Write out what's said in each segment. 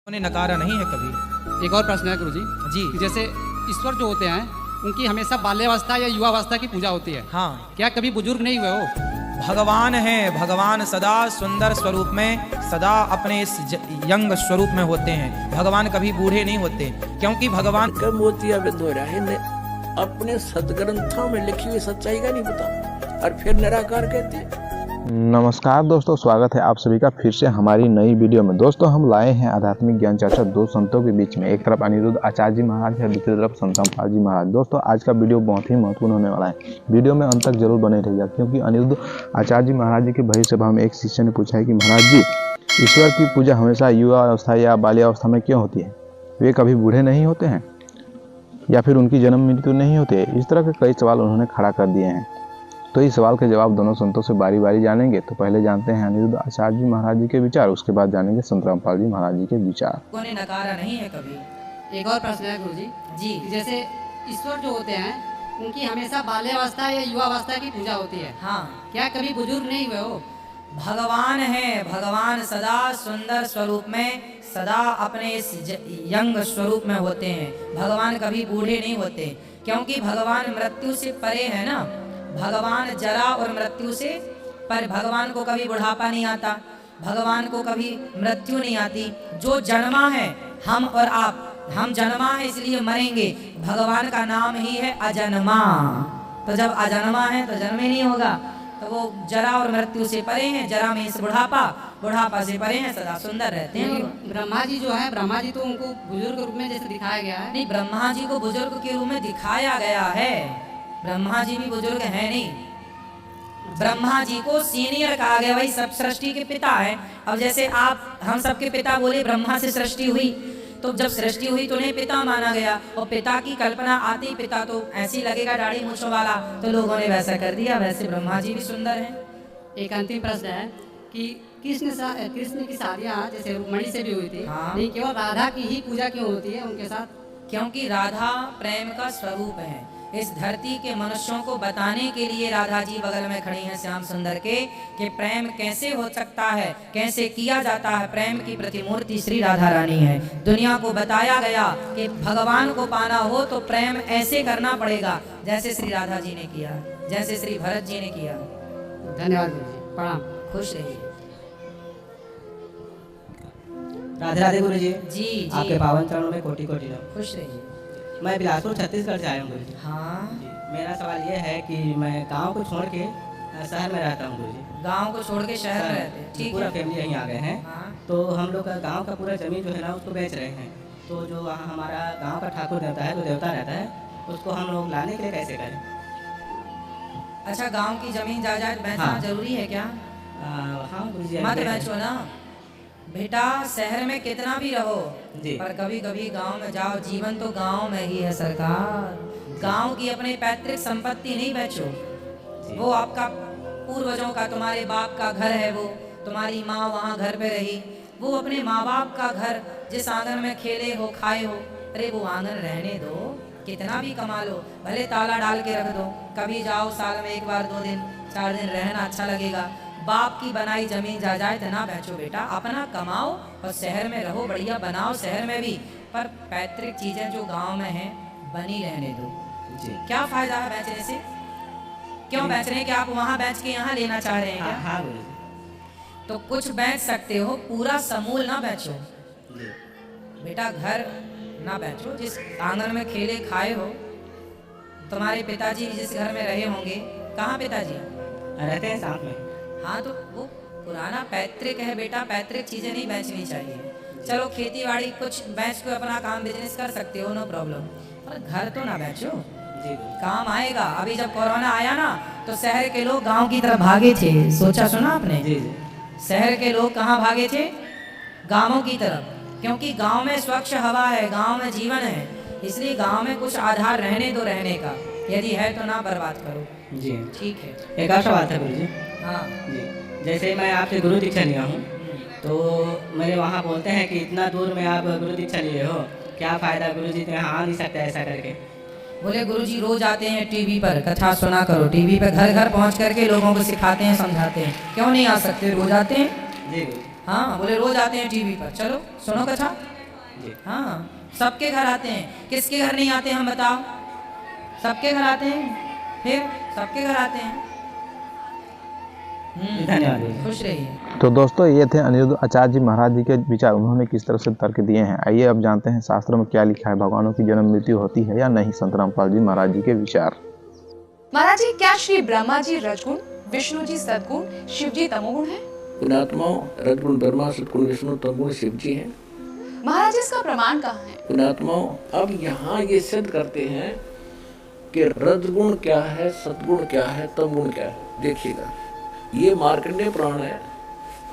उन्हें नकारा नहीं है कभी। एक और प्रश्न है गुरुजी जी। कि जैसे ईश्वर जो होते हैं उनकी हमेशा बाल्यावस्था या युवावस्था की पूजा होती है, हाँ, क्या कभी बुजुर्ग नहीं हुए हो? भगवान है, भगवान सदा सुंदर स्वरूप में, सदा अपने इस यंग स्वरूप में होते हैं। भगवान कभी बूढ़े नहीं होते, क्योंकि भगवान कब मोतियाबिंद हो रहा है ने अपने सदग्रंथों में लिखी हुई सच्चाई का नहीं पता और फिर निराकार कहते हैं। नमस्कार दोस्तों, स्वागत है आप सभी का फिर से हमारी नई वीडियो में। दोस्तों हम लाए हैं आध्यात्मिक ज्ञान चर्चा दो संतों के बीच में। एक तरफ अनिरुद्ध आचार्य जी महाराज है, दूसरी तरफ संत रामपाल जी महाराज। दोस्तों आज का वीडियो बहुत ही महत्वपूर्ण होने वाला है, वीडियो में अंत तक जरूर बने रहिएगा, क्योंकि अनिरुद्ध आचार्य जी महाराज जी के भविष्य सभा में एक शिष्य ने पूछा है कि महाराज जी, ईश्वर की पूजा हमेशा युवा अवस्था या बाल्यावस्था में क्यों होती है? वे कभी बूढ़े नहीं होते हैं या फिर उनकी जन्म मृत्यु नहीं होती है? इस तरह के कई सवाल उन्होंने खड़ा कर दिए हैं। तो इस सवाल के जवाब दोनों संतों से बारी बारी जानेंगे। तो पहले जानते हैं अनिरुद्ध आचार्य जी महाराज जी के विचार, उसके बाद जानेंगे संत रामपाल जी महाराज जी के विचार। उन्हें नकारा नहीं है कभी। एक और प्रश्न है गुरुजी जी। कि जैसे ईश्वर जो होते हैं उनकी हमेशा बाल्यावस्था या युवावस्था की पूजा होती है, हाँ, क्या कभी बुजुर्ग नहीं हुए हो? भगवान है, भगवान सदा सुंदर स्वरूप में, सदा अपने इस यंग स्वरूप में होते हैं। भगवान कभी बूढ़े नहीं होते, क्योंकि भगवान मृत्यु से परे है ना। भगवान जरा और मृत्यु से पर, भगवान को कभी बुढ़ापा नहीं आता, भगवान को कभी मृत्यु नहीं आती। जो जन्मा है, हम और आप, हम जन्मा है इसलिए मरेंगे। भगवान का नाम ही है अजन्मा। तो जब अजन्मा है तो जन्म ही नहीं होगा। तो वो जरा और मृत्यु से परे हैं, जरा में से बुढ़ापा, बुढ़ापा से परे हैं, सदा सुंदर रहते हैं। ब्रह्मा जी जो है, ब्रह्मा जी तो उनको बुजुर्ग रूप में जैसे दिखाया गया है। नहीं, ब्रह्मा जी को बुजुर्ग के रूप में दिखाया गया है, ब्रह्मा जी भी बुजुर्ग है नहीं। ब्रह्मा जी को सीनियर कहा गया, भाई सब सृष्टि के पिता है। अब जैसे आप हम सबके पिता बोले, ब्रह्मा से सृष्टि हुई, तो जब सृष्टि हुई तो उन्हें पिता माना गया, और पिता की कल्पना आते ही पिता तो ऐसी लगेगा दाढ़ी मूंछों वाला, तो लोगों ने वैसा कर दिया। वैसे ब्रह्मा जी भी सुंदर हैं। एक अंतिम प्रश्न है कि कृष्ण की शादियाँ जैसे रुक्मणी से भी हुई थी, हाँ। नहीं केवल राधा की ही पूजा क्यों होती है उनके साथ? क्योंकि राधा प्रेम का स्वरूप है। इस धरती के मनुष्यों को बताने के लिए राधा जी बगल में खड़ी हैं श्याम सुंदर के, कि प्रेम कैसे हो सकता है, कैसे किया जाता है। प्रेम की प्रतिमूर्ति श्री राधा रानी है। दुनिया को बताया गया कि भगवान को पाना हो तो प्रेम ऐसे करना पड़ेगा, जैसे श्री राधा जी ने किया, जैसे श्री भरत जी ने किया। धन्यवाद गुरुजी, प्रणाम। खुश रहिए। राधे राधे गुरु जी। जी आपके पावन चरणों में कोटि कोटि नमन। खुश रहिए। मैं बिलासपुर छत्तीसगढ़ से आया हूँ गुरु जी। हाँ, मेरा सवाल ये है कि मैं गांव को छोड़ के शहर में रहता हूँ गुरु जी। गांव को छोड़ के शहर में रहते हैं, ठीक पूरा है। फैमिली यहीं आ गए हैं। हाँ। तो हम लोग का गांव का पूरा जमीन जो है ना उसको बेच रहे हैं। तो जो वहाँ हमारा गांव का ठाकुर रहता है, जो देवता रहता है, उसको हम लोग लाने के लिए कैसे करें? अच्छा, गांव की जमीन जायदाद बेचना हाँ। जरूरी है क्या? हाँ गुरु जी। मत बेचो ना बेटा, शहर में कितना भी रहो जी। पर कभी कभी गांव में जाओ। जीवन तो गांव में ही है सरकार। गांव की अपनी पैतृक संपत्ति नहीं बेचो। वो आपका पूर्वजों का, तुम्हारे बाप का घर है, वो तुम्हारी माँ वहाँ घर पे रही, वो अपने माँ बाप का घर, जिस आंगन में खेले हो खाए हो, अरे वो आंगन रहने दो। कितना भी कमा लो, भले ताला डाल के रख दो, कभी जाओ साल में एक बार, 2 दिन 4 दिन रहना अच्छा लगेगा। बाप की बनाई जमीन जायदाद ना बेचो बेटा, अपना कमाओ और शहर में रहो, बढ़िया बनाओ शहर में भी, पर पैतृक चीजें जो गांव में हैं बनी रहने दो। जी। क्या फायदा है बेचने से? क्यों बेच रहे हैं? कि आप वहां बेच के यहाँ लेना चाह रहे हैं हाँ क्या? हाँ गुरु जी। तो कुछ बेच सकते हो, पूरा समूल ना बेचो जी। बेटा। घर ना बेचो, जिस आंगन में खेले खाए हो। तुम्हारे पिताजी जिस घर में रहे होंगे, कहाँ पिताजी? रहते हैं साथ में। हाँ, तो वो पुराना पैतृक है बेटा, पैतृक चीजें नहीं बेचनी चाहिए। चलो खेती बाड़ी कुछ बेच के अपना काम बिजनेस कर सकते हो, नो प्रॉब्लम, पर घर तो ना बेचो। जी गुरु। काम आएगा। अभी जब कोरोना आया ना, तो शहर के लोग गांव की तरफ भागे थे। सोचा सुना आपने? जी जी। शहर के लोग कहाँ भागे थे? गांवों की तरफ, क्योंकि गांव में स्वच्छ हवा है, गांव में जीवन है। इसलिए गांव में कुछ आधार रहने दो रहने का, यदि है तो ना बर्बाद करो। जी। ठीक है। एक और सवाल था गुरु जी। हाँ जी। जैसे मैं आपसे गुरु दीक्षा लिया हूँ, तो मेरे वहाँ बोलते हैं कि इतना दूर में आप गुरु दीक्षा लिए हो, क्या फ़ायदा? गुरु जी तो यहाँ आ नहीं सकते ऐसा करके। बोले गुरुजी रोज आते हैं टीवी पर, कथा सुना करो। टीवी पर घर घर पहुंच करके लोगों को सिखाते हैं, समझाते हैं। क्यों नहीं आ सकते? रोज आते हैं। जी गुरु। हाँ, बोले रोज आते हैं टीवी पर, चलो सुनो कथा। जी। हाँ, सबके घर आते हैं। किसके घर नहीं आते हम बताओ? सबके घर आते हैं, फिर सबके घर आते हैं। धन्यवाद गुरुजी। खुश रहिए। तो दोस्तों ये थे अनिरुद्ध आचार्य जी महाराज जी के विचार। उन्होंने किस तरह से तर्क दिए हैं, आइए अब जानते हैं शास्त्रों में क्या लिखा है, भगवानों की जन्म मृत्यु होती है या नहीं। संत रामपाल जी महाराज जी के विचार। महाराज जी, क्या श्री ब्रह्मा जी रजगुण, विष्णु जी सद्गुण, शिव जी तमोगुण है? पुण्यात्माओं, रजगुण ब्रह्मा, सद्गुण विष्णु, तमोगुण शिव जी हैं। महाराज जी, इसका प्रमाण कहाँ है? पुण्यात्माओं, अब यहाँ ये सिद्ध करते हैं कि रजगुण क्या है, सद्गुण क्या है, तमगुण क्या है। देखिएगा, ये मार्कंडेय पुराण है,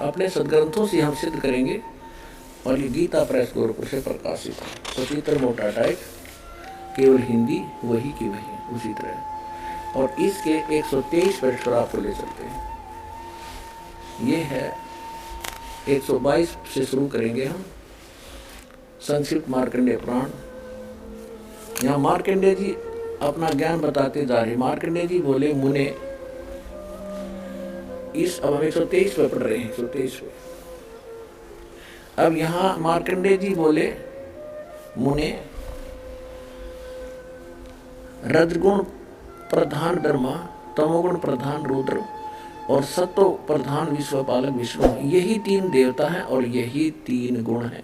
अपने सदग्रंथों से हम सिद्ध करेंगे। और ये गीता प्रेस गोरखपुर से प्रकाशित है। सचित्र मोटा टाइप, केवल हिंदी वही की वही उसी तरह। और इसके 123 पृष्ठ पर आपको ले चलते हैं। ये है 122 से शुरू करेंगे हम। संक्षिप्त मार्कंडेय पुराण। यहाँ मार्कंडेय जी अपना ज्ञान बताते जा रहे। मार्कंडेय जी बोले, मुने, इस अब हम 123 पे पढ़ रहे हैं, 123 पे। अब यहाँ मार्कंडेय जी बोले, मुने, रजगुण प्रधान ब्रह्मा, तमोगुण प्रधान रुद्र और सत्व प्रधान विश्वपालक विष्णु, यही 3 देवता हैं और यही 3 गुण हैं।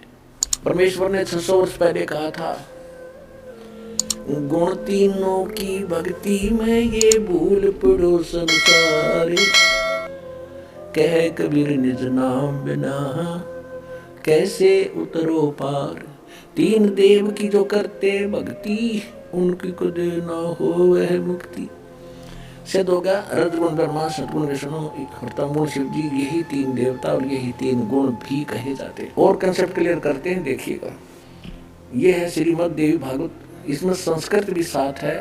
परमेश्वर ने 600 वर्ष पहले कहा था, गुण तीनों की भक्ति में ये भूल पड़ो संसार, कह कबीर निज नाम बिना कैसे उतरो पार। 3 देव की जो करते भक्ति, उनकी को देना हो वह मुक्ति। सिद्ध होगा, रजगुण ब्रह्मा, सद्गुण विष्णु और तमगुण शिव जी, यही 3 देवता और यही 3 गुण भी कहे जाते हैं। और कंसेप्ट क्लियर करते हैं, देखिएगा। ये है श्रीमद् देवी भागवत, इसमें संस्कृत भी साथ है।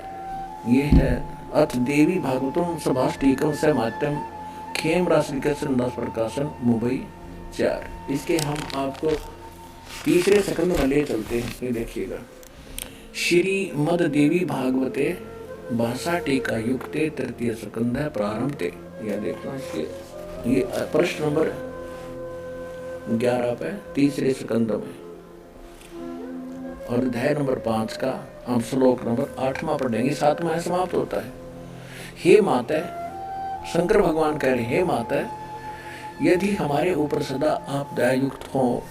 ये है अथ देवी भागवतम सभाष्टीकम समात्यम खेम राष्ट्रिक संदास प्रकाशन मुंबई 4। इसके हम आपको तीसरे सेकंड में ले चलते हैं। ये देखिएगा, श्रीमद् देवी भागवते भाषा टीका युक्ते तृतीय स्कंध प्रारंभते। यह देखना, इसके ये प्रश्न नंबर 11 पे तीसरे स्कंद में, और अध्याय नंबर 5 का हम श्लोक नंबर 8वां पढ़ेंगे। 7वां समाप्त होता है। हे माता, शंकर भगवान कह रहे, हे माता, यदि हमारे ऊपर सदा आप दयायुक्त हो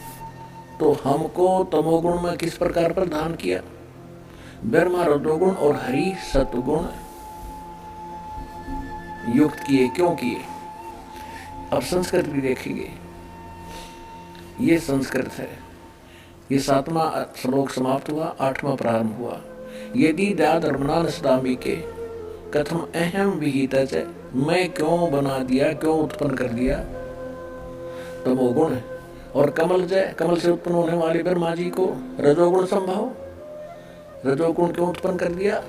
तो हमको तमोगुण में किस प्रकार प्रदान किया, ब्रह्मा रजोगुण और हरि सत्वगुण युक्त किए, क्यों किए। अब संस्कृत भी देखेंगे, ये संस्कृत है। ये 7वां श्लोक समाप्त हुआ, 8वां प्रारंभ हुआ। यदि दया धर्मना सदामी के कथम अहम विहित, मैं क्यों बना दिया, क्यों उत्पन्न कर दिया, तमोगुण। और कमल जय, कमल से उत्पन्न होने वाले ब्रह्मा जी को रजोगुण संभव, रजोगुण क्यों उत्पन्न कर दिया।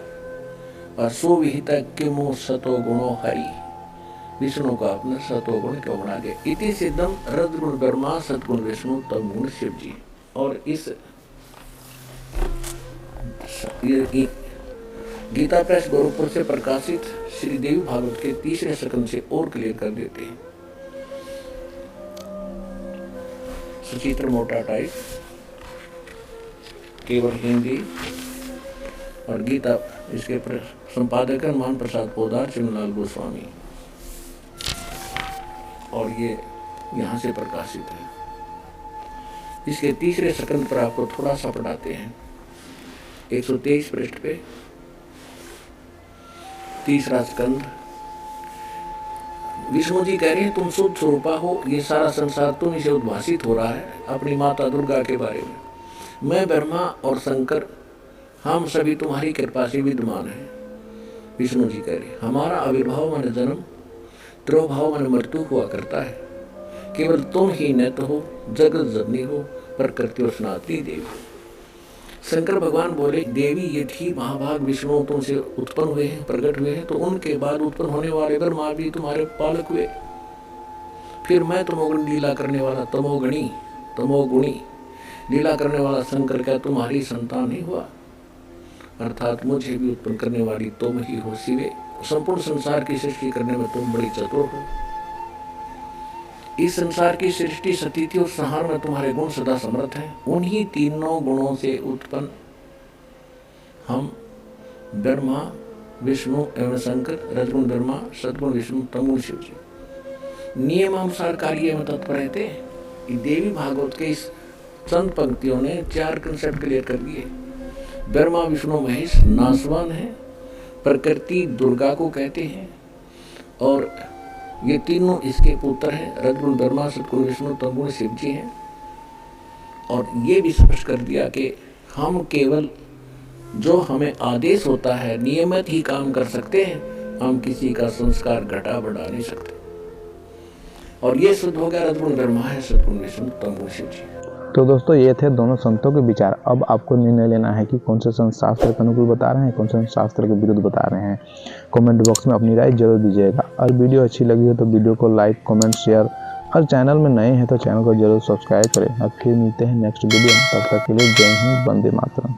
और सुविहित किमो सतो गुणो हरि, विष्णु को अपने सतोगुण क्यों बना दिया। इति सिद्धम रजगुण ब्रह्मा, सतगुण विष्णु, तमगुण शिव जी। और इस गीता प्रेस गोरखपुर से प्रकाशित श्री देवी भागवत के तीसरे स्कंद से और क्लियर कर देते हैं। सुचित्र मोटा टाइप, केवल हिंदी। और गीता इसके संपादक है मान प्रसाद पोदार, चिमलाल गोस्वामी। और ये यहाँ से प्रकाशित है। इसके तीसरे स्कंद पर आपको थोड़ा सा पढ़ाते हैं। 123 पृष्ठ पे तीसरा स्कंद। विष्णु जी कह रहे हैं, तुम शुद्ध स्वरूपा हो, ये सारा संसार तुम से उद्भासित हो रहा है अपनी माता दुर्गा के बारे में। मैं ब्रह्मा और शंकर, हम सभी तुम्हारी कृपा से विद्यमान हैं। विष्णु जी कह रहे, हमारा आविर्भाव मन जन्म, त्रोभाव मन मृत्यु हुआ करता है। केवल तुम ही न तो हो, जगत जननी हो, प्रकृति और सनातनी देवी हो। शंकर भगवान बोले, देवी यदि महाभाग विष्णु तुमसे उत्पन्न हुए हैं, प्रकट हुए हैं, तो उनके बाद उत्पन्न होने वाले ब्रह्मा भी तुम्हारे पालक हुए। फिर मैं तमोगुण लीला करने वाला तमोगुणी लीला करने वाला शंकर क्या तुम्हारी संतान नहीं हुआ। अर्थात मुझे भी उत्पन्न करने वाली तुम ही हो शिवे। संपूर्ण संसार की सृष्टि करने में तुम बड़ी चतुर हो। इस संसार की सृष्टि सतीथि और संहार में तुम्हारे गुण सदा समर्थ हैं। उन्हीं तीनों गुणों से उत्पन्न हम ब्रह्मा विष्णु एवं शंकर, रजगुण ब्रह्मा, सद्गुण विष्णु, तमगुण शिव जी नियमानुसार कार्य में तत्पर रहते हैं। देवी भागवत के इस चंद पंक्तियों ने 4 कंसेप्ट क्लियर कर दिए। ब्रह्मा विष्णु महेश नासवान है, प्रकृति दुर्गा को कहते हैं, और ये तीनों इसके पुत्र हैं। रजगुण ब्रह्मा, सद्गुण विष्णु, तमगुण शिव जी हैं। और ये भी स्पष्ट कर दिया कि हम केवल जो हमें आदेश होता है नियमित ही काम कर सकते हैं, हम किसी का संस्कार घटा बढ़ा नहीं सकते। और ये शुद्ध हो गया रजगुण ब्रह्मा है, सद्गुण विष्णु, तमगुण शिव जी। तो दोस्तों ये थे दोनों संतों के विचार। अब आपको निर्णय लेना है कि कौन से संत शास्त्र के अनुकूल बता रहे हैं, कौन से शास्त्र के विरुद्ध बता रहे हैं। कमेंट बॉक्स में अपनी राय जरूर दीजिएगा। और वीडियो अच्छी लगी हो तो वीडियो को लाइक, कमेंट, शेयर, और चैनल में नए हैं तो चैनल को जरूर सब्सक्राइब करें। अब फिर मिलते हैं नेक्स्ट वीडियो में। तब तक के लिए जय हिंद, वंदे मातरम।